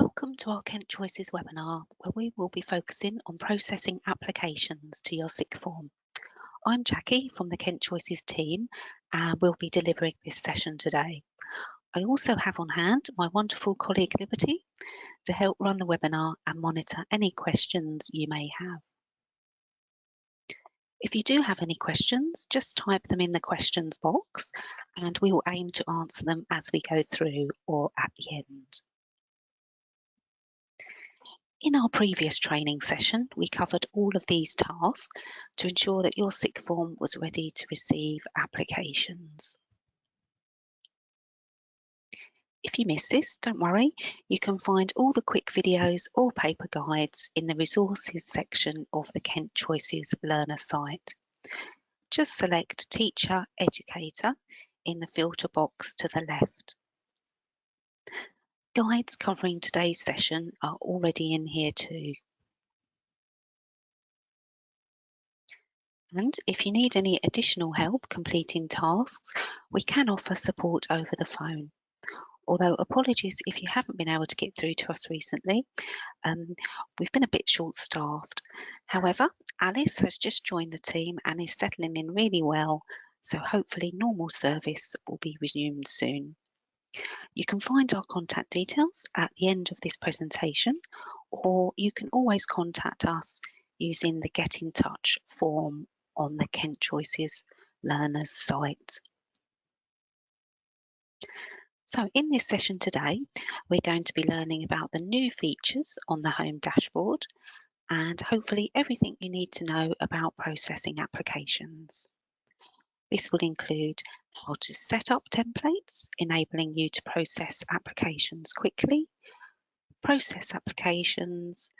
Welcome to our KentChoices webinar, where we will be focusing on processing applications to your sixth form. I'm Jackie from the KentChoices team, and we'll be delivering this session today. I also have on hand my wonderful colleague Liberty to help run the webinar and monitor any questions you may have. If you do have any questions, just type them in the questions box and we will aim to answer them as we go through or at the end. In our previous training session, we covered all of these tasks to ensure that your sixth form was ready to receive applications. If you missed this, don't worry, you can find all the quick videos or paper guides in the resources section of the KentChoices Learner site. Just select Teacher Educator in the filter box to the left. Guides covering today's session are already in here too. And if you need any additional help completing tasks, we can offer support over the phone. Although apologies if you haven't been able to get through to us recently, we've been a bit short-staffed. However, Alice has just joined the team and is settling in really well, so hopefully normal service will be resumed soon. You can find our contact details at the end of this presentation, or you can always contact us using the Get in Touch form on the KentChoices Learners site. So in this session today, we're going to be learning about the new features on the home dashboard and hopefully everything you need to know about processing applications. This will include how to set up templates, enabling you to process applications quickly, process applications,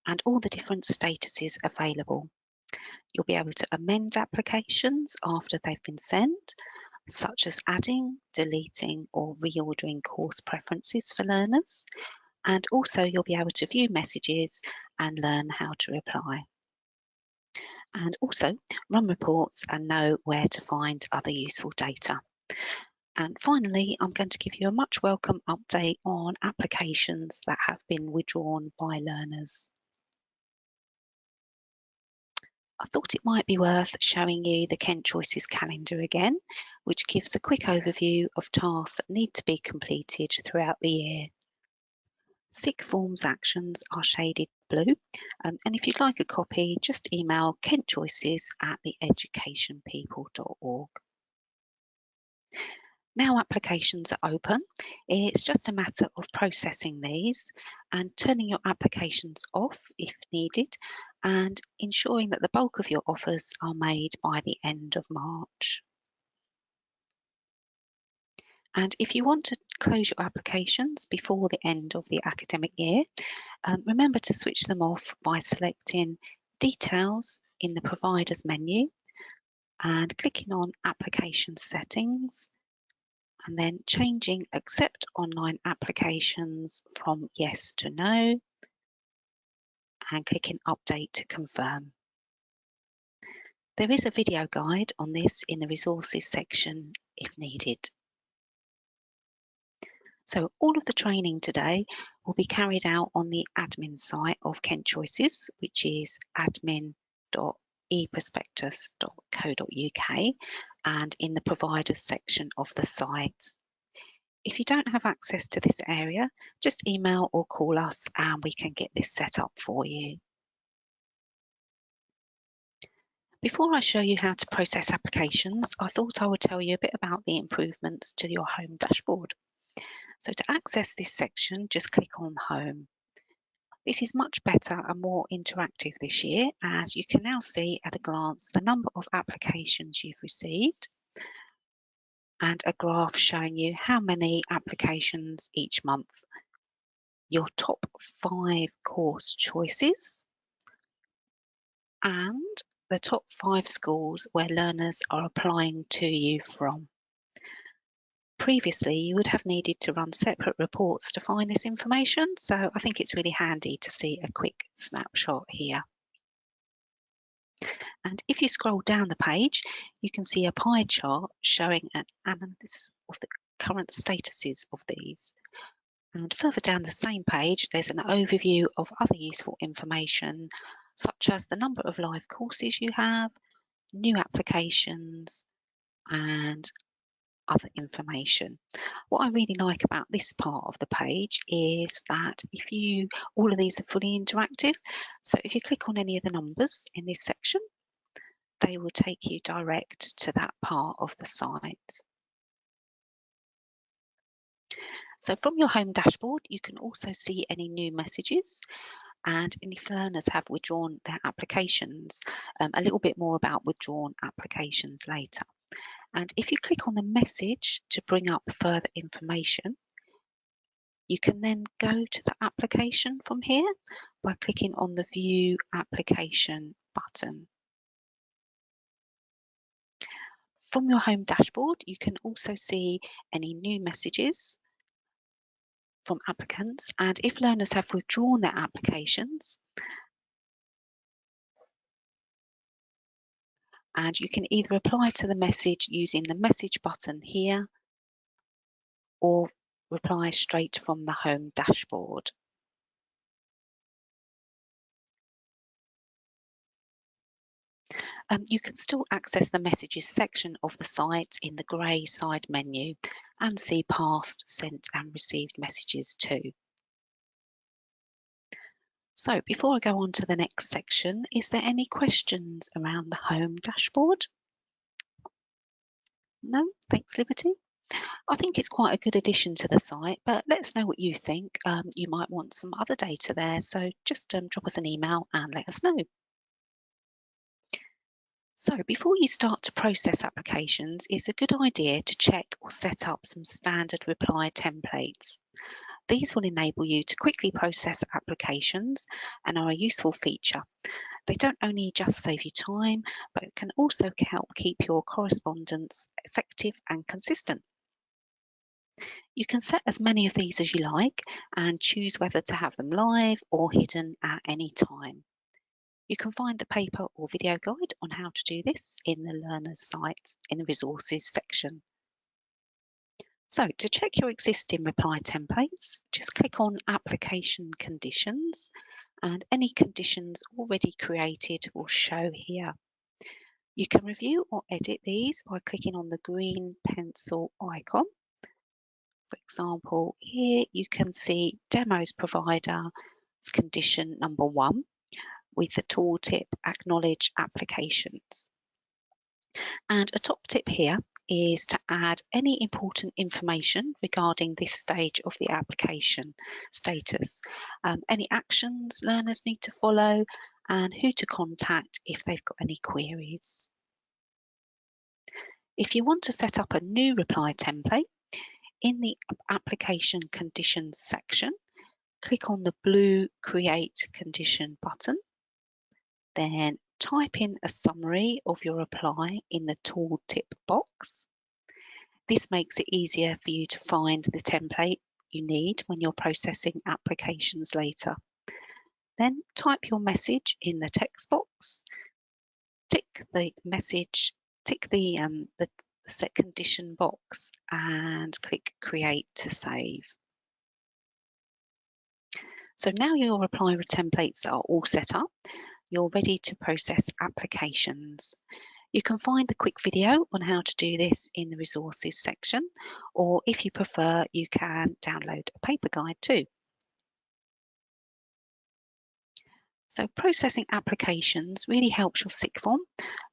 and all the different statuses available. You'll be able to amend applications after they've been sent, such as adding, deleting, or reordering course preferences for learners. And also you'll be able to view messages and learn how to reply. And also run reports and know where to find other useful data. And finally, I'm going to give you a much welcome update on applications that have been withdrawn by learners. I thought it might be worth showing you the KentChoices calendar again, which gives a quick overview of tasks that need to be completed throughout the year. Sixth form's actions are shaded blue, and if you'd like a copy, just email kentchoices@theeducationpeople.org. Now applications are open, it's just a matter of processing these and turning your applications off if needed and ensuring that the bulk of your offers are made by the end of March. And if you want to close your applications before the end of the academic year, remember to switch them off by selecting Details in the Providers menu and clicking on Application Settings, and then changing Accept Online Applications from Yes to No, and clicking Update to confirm. There is a video guide on this in the resources section if needed. So all of the training today will be carried out on the admin site of KentChoices, which is admin.eprospectus.co.uk, and in the providers section of the site. If you don't have access to this area, just email or call us and we can get this set up for you. Before I show you how to process applications, I thought I would tell you a bit about the improvements to your home dashboard. So to access this section, just click on Home. This is much better and more interactive this year, as you can now see at a glance the number of applications you've received and a graph showing you how many applications each month, your top 5 course choices, and the top 5 schools where learners are applying to you from. Previously, you would have needed to run separate reports to find this information, so I think it's really handy to see a quick snapshot here. And if you scroll down the page, you can see a pie chart showing an analysis of the current statuses of these. And further down the same page, there's an overview of other useful information, such as the number of live courses you have, new applications, and other information. What I really like about this part of the page is that all of these are fully interactive. So if you click on any of the numbers in this section, they will take you direct to that part of the site. So from your home dashboard, you can also see any new messages and if learners have withdrawn their applications. A little bit more about withdrawn applications later. And if you click on the message to bring up further information, you can then go to the application from here by clicking on the View Application button. From your home dashboard, you can also see any new messages from applicants, and if learners have withdrawn their applications, and you can either reply to the message using the message button here or reply straight from the home dashboard. You can still access the messages section of the site in the grey side menu and see past, sent and received messages too. So before I go on to the next section, is there any questions around the home dashboard? No? Thanks, Liberty. I think it's quite a good addition to the site, but let us know what you think. You might want some other data there, so just drop us an email and let us know. So before you start to process applications, it's a good idea to check or set up some standard reply templates. These will enable you to quickly process applications and are a useful feature. They don't only just save you time, but can also help keep your correspondence effective and consistent. You can set as many of these as you like and choose whether to have them live or hidden at any time. You can find a paper or video guide on how to do this in the Learners site in the Resources section. So to check your existing reply templates, just click on Application Conditions and any conditions already created will show here. You can review or edit these by clicking on the green pencil icon. For example, here you can see Demos Provider condition number 1 with the tooltip Acknowledge Applications. And a top tip here is to add any important information regarding this stage of the application status, any actions learners need to follow, and who to contact if they've got any queries. If you want to set up a new reply template, in the Application Conditions section, click on the blue Create Condition button, then type in a summary of your reply in the tooltip box. This makes it easier for you to find the template you need when you're processing applications later. Then type your message in the text box, tick the set condition box and click Create to save. So now your reply templates are all set up, you're ready to process applications. You can find the quick video on how to do this in the resources section, or if you prefer, you can download a paper guide too. So processing applications really helps your sixth form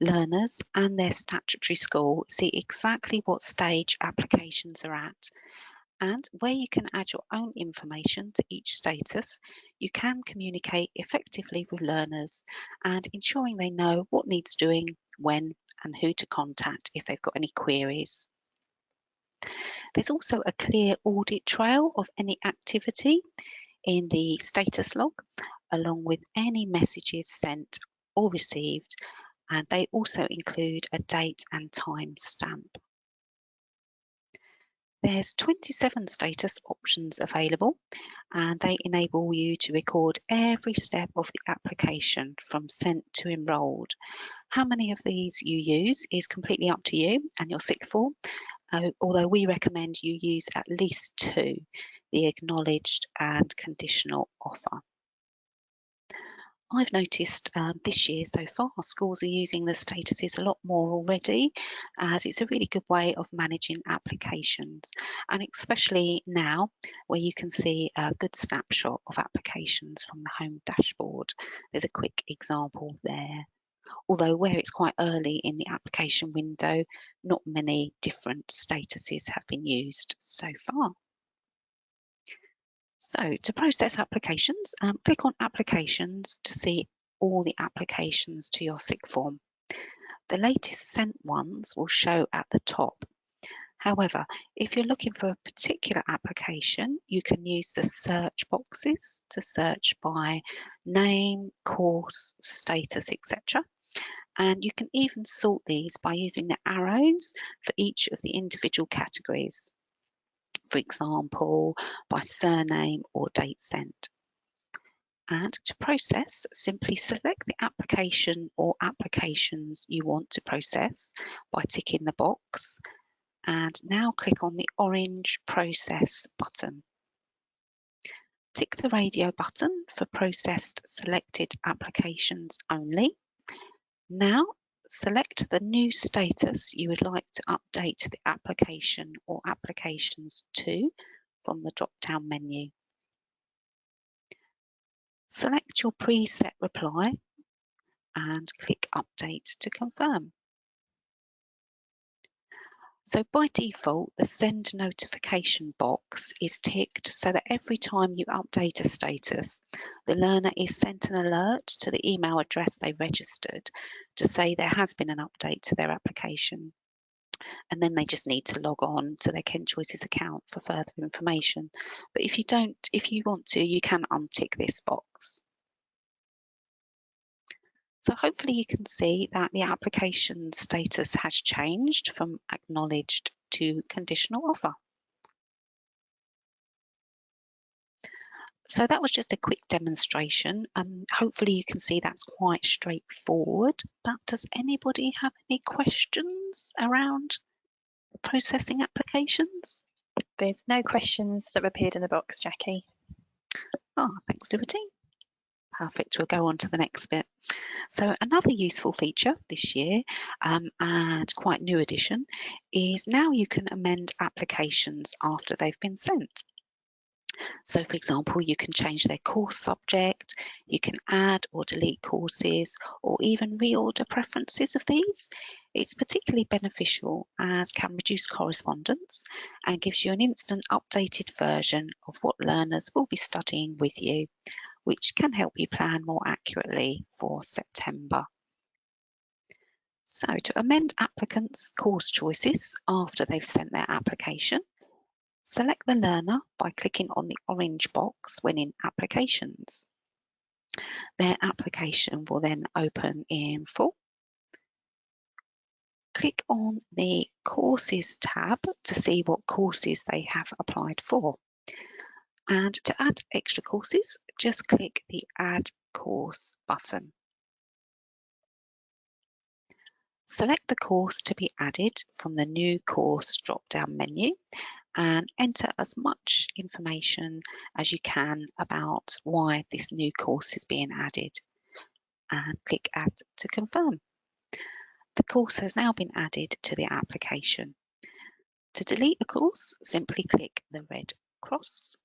learners and their statutory school see exactly what stage applications are at. And where you can add your own information to each status, you can communicate effectively with learners and ensuring they know what needs doing, when, and who to contact if they've got any queries. There's also a clear audit trail of any activity in the status log, along with any messages sent or received, and they also include a date and time stamp. There's 27 status options available, and they enable you to record every step of the application from sent to enrolled. How many of these you use is completely up to you and your sixth form, although we recommend you use at least 2. the acknowledged and conditional offer. I've noticed this year so far, schools are using the statuses a lot more already, as it's a really good way of managing applications. And especially now, where you can see a good snapshot of applications from the home dashboard. There's a quick example there. Although where it's quite early in the application window, not many different statuses have been used so far. So to process applications, click on Applications to see all the applications to your SICK form. The latest sent ones will show at the top. However, if you're looking for a particular application, you can use the search boxes to search by name, course, status, etc. And you can even sort these by using the arrows for each of the individual categories. For example, by surname or date sent. And to process, simply select the application or applications you want to process by ticking the box. And now click on the orange Process button. Tick the radio button for processed selected applications only. Now select the new status you would like to update the application or applications to from the drop-down menu. Select your preset reply and click Update to confirm. So by default, the Send Notification box is ticked so that every time you update a status, the learner is sent an alert to the email address they registered to say there has been an update to their application. And then they just need to log on to their KentChoices account for further information. But if you want to, you can untick this box. So hopefully you can see that the application status has changed from acknowledged to conditional offer. So that was just a quick demonstration. Hopefully you can see that's quite straightforward. But does anybody have any questions around processing applications? There's no questions that appeared in the box, Jackie. Oh, thanks, Liberty. Perfect, we'll go on to the next bit. So another useful feature this year, and quite new addition, is now you can amend applications after they've been sent. So for example, you can change their course subject, you can add or delete courses, or even reorder preferences of these. It's particularly beneficial as can reduce correspondence and gives you an instant updated version of what learners will be studying with you, which can help you plan more accurately for September. So to amend applicants' course choices after they've sent their application, select the learner by clicking on the orange box when in Applications. Their application will then open in full. Click on the Courses tab to see what courses they have applied for. And to add extra courses, just click the Add Course button. Select the course to be added from the New Course drop-down menu and enter as much information as you can about why this new course is being added. And click Add to confirm. The course has now been added to the application. To delete a course, simply click the red cross.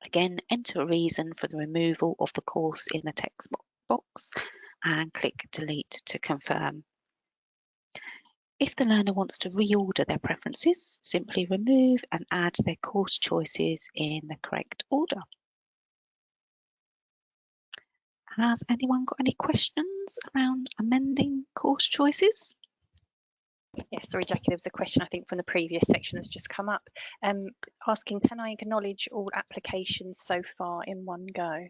Again, enter a reason for the removal of the course in the text box and click Delete to confirm. If the learner wants to reorder their preferences, simply remove and add their course choices in the correct order. Has anyone got any questions around amending course choices? Yes, sorry, Jackie, there was a question I think from the previous section that's just come up, asking, can I acknowledge all applications so far in one go?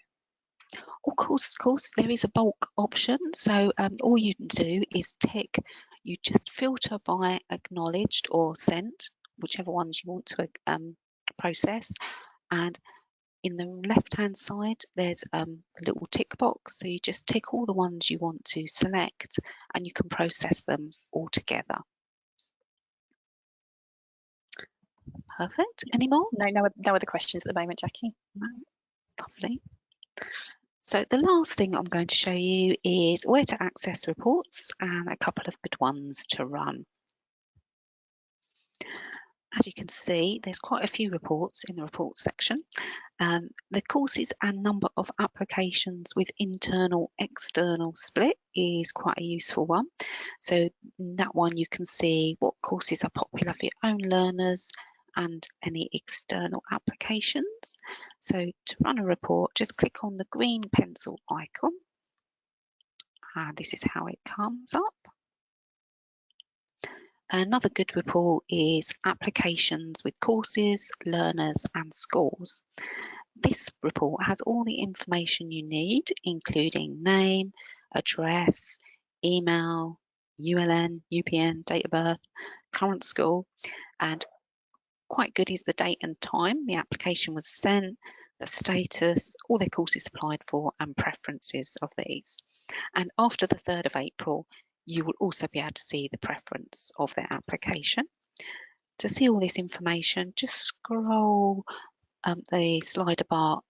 Of course, there is a bulk option. So all you can do is tick, you just filter by acknowledged or sent, whichever ones you want to process. And in the left-hand side, there's a little tick box. So you just tick all the ones you want to select and you can process them all together. Perfect. Any more? No other questions at the moment, Jackie. No. Lovely. So the last thing I'm going to show you is where to access reports and a couple of good ones to run. As you can see, there's quite a few reports in the reports section. The courses and number of applications with internal external split is quite a useful one. So in that one you can see what courses are popular for your own learners and any external applications. So to run a report, just click on the green pencil icon, and this is how it comes up. Another good report is applications with courses, learners and schools. This report has all the information you need, including name, address, email, ULN, UPN, date of birth, current school, and quite good is the date and time the application was sent, the status, all their courses applied for, and preferences of these. And after the 3rd of April, you will also be able to see the preference of their application. To see all this information, just scroll the slider bar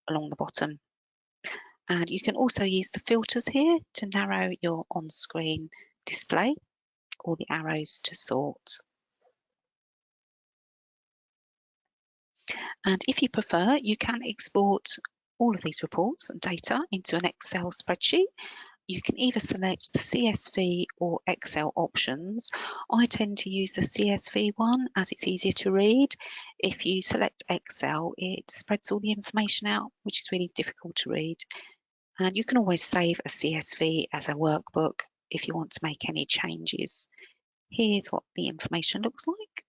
along the bottom. And you can also use the filters here to narrow your on-screen display or the arrows to sort. And if you prefer, you can export all of these reports and data into an Excel spreadsheet. You can either select the CSV or Excel options. I tend to use the CSV one as it's easier to read. If you select Excel, it spreads all the information out, which is really difficult to read. And you can always save a CSV as a workbook if you want to make any changes. Here's what the information looks like.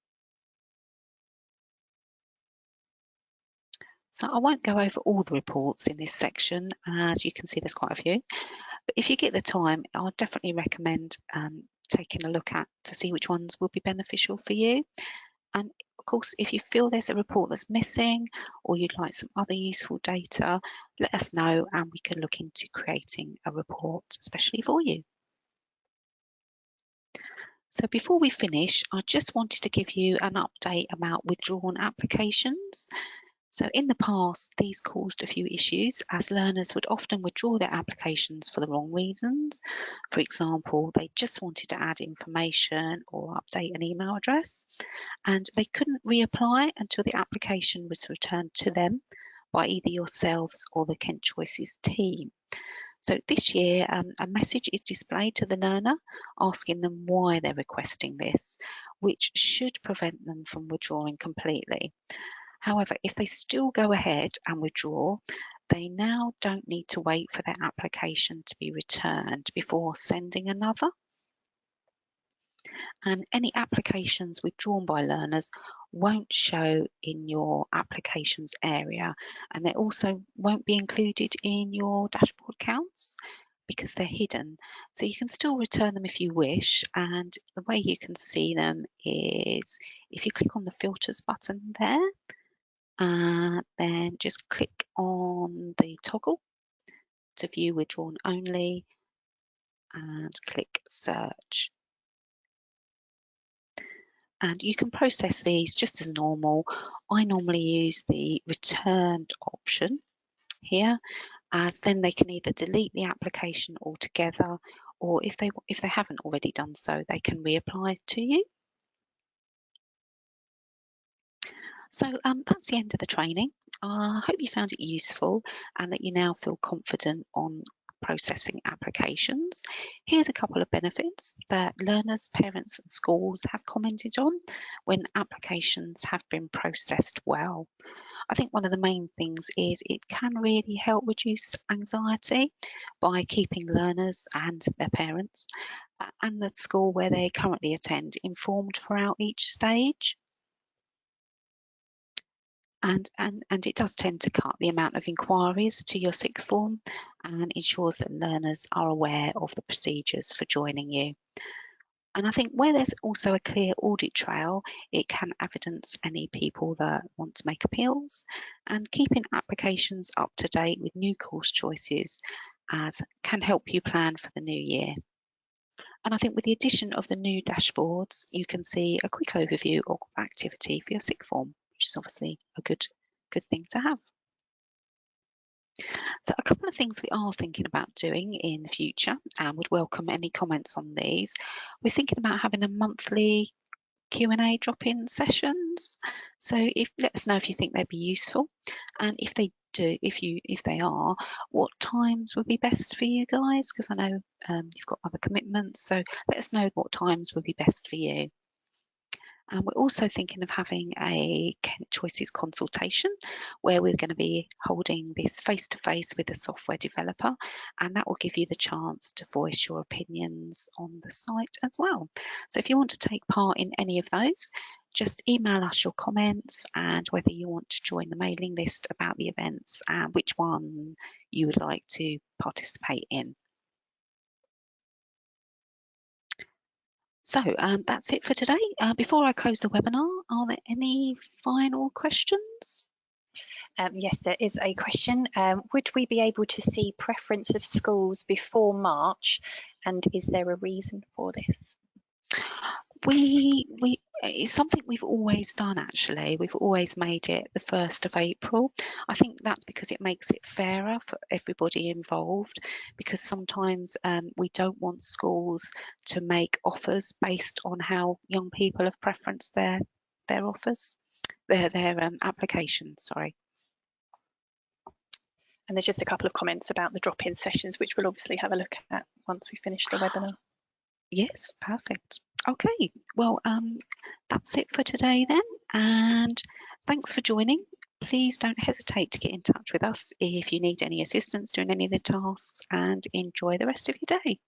So I won't go over all the reports in this section. As you can see, there's quite a few. But if you get the time, I'd definitely recommend taking a look at to see which ones will be beneficial for you. And of course, if you feel there's a report that's missing or you'd like some other useful data, let us know and we can look into creating a report especially for you. So before we finish, I just wanted to give you an update about withdrawn applications. So in the past, these caused a few issues as learners would often withdraw their applications for the wrong reasons. For example, they just wanted to add information or update an email address, and they couldn't reapply until the application was returned to them by either yourselves or the KentChoices team. So this year, a message is displayed to the learner asking them why they're requesting this, which should prevent them from withdrawing completely. However, if they still go ahead and withdraw, they now don't need to wait for their application to be returned before sending another. And any applications withdrawn by learners won't show in your applications area, and they also won't be included in your dashboard counts because they're hidden. So you can still return them if you wish, and the way you can see them is if you click on the filters button there, and then just click on the toggle to view withdrawn only and click search. And you can process these just as normal. I normally use the returned option here, as then they can either delete the application altogether, or if they haven't already done so, they can reapply to you. So that's the end of the training. I hope you found it useful and that you now feel confident on processing applications. Here's a couple of benefits that learners, parents and schools have commented on when applications have been processed well. I think one of the main things is it can really help reduce anxiety by keeping learners and their parents and the school where they currently attend informed throughout each stage. And it does tend to cut the amount of inquiries to your sixth form and ensures that learners are aware of the procedures for joining you. And I think where there's also a clear audit trail, it can evidence any people that want to make appeals, and keeping applications up to date with new course choices as can help you plan for the new year. And I think with the addition of the new dashboards, you can see a quick overview of activity for your sixth form, which is obviously a good thing to have. So a couple of things we are thinking about doing in the future, and would welcome any comments on these. We're thinking about having a monthly Q&A drop-in sessions. So let us know if you think they'd be useful, and if they do, if they are, what times would be best for you guys? Because I know you've got other commitments, so let us know what times would be best for you. And we're also thinking of having a KentChoices consultation where we're going to be holding this face-to-face with a software developer, and that will give you the chance to voice your opinions on the site as well. So if you want to take part in any of those, just email us your comments and whether you want to join the mailing list about the events and which one you would like to participate in. So that's it for today. Before I close the webinar, are there any final questions? Yes, there is a question. Would we be able to see preference of schools before March, and is there a reason for this? It's something we've always done, actually. We've always made it the 1st of April. I think that's because it makes it fairer for everybody involved, because sometimes we don't want schools to make offers based on how young people have preferenced their offers, their applications, sorry. And there's just a couple of comments about the drop-in sessions, which we'll obviously have a look at once we finish the webinar. Yes, perfect. Okay, well, that's it for today then, and thanks for joining. Please don't hesitate to get in touch with us if you need any assistance doing any of the tasks, and enjoy the rest of your day.